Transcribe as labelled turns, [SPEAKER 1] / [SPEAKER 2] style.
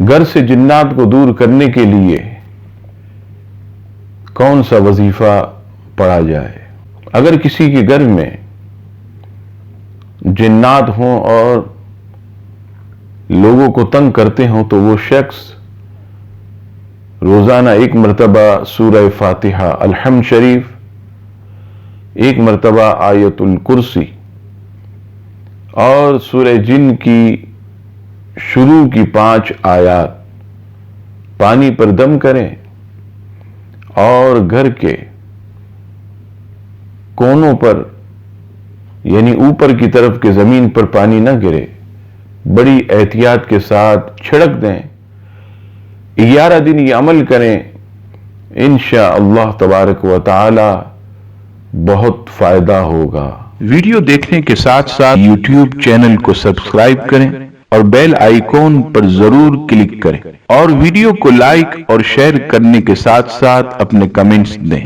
[SPEAKER 1] گھر سے جنات کو دور کرنے کے لیے کون سا وظیفہ پڑھا جائے؟ اگر کسی کے گھر میں جنات ہوں اور لوگوں کو تنگ کرتے ہوں تو وہ شخص روزانہ 1 مرتبہ سورہ فاتحہ، الحمد شریف، 1 مرتبہ آیت الکرسی اور سورہ جن کی شروع کی 5 آیات پانی پر دم کریں اور گھر کے کونوں پر یعنی اوپر کی طرف کے زمین پر پانی نہ گرے، بڑی احتیاط کے ساتھ چھڑک دیں۔ 11 دن یہ عمل کریں، انشاءاللہ تبارک و تعالی بہت فائدہ ہوگا۔
[SPEAKER 2] ویڈیو دیکھنے کے ساتھ ساتھ یوٹیوب چینل کو سبسکرائب کریں اور بیل آئیکن پر ضرور کلک کریں، اور ویڈیو کو لائک اور شیئر کرنے کے ساتھ ساتھ اپنے کمنٹس دیں۔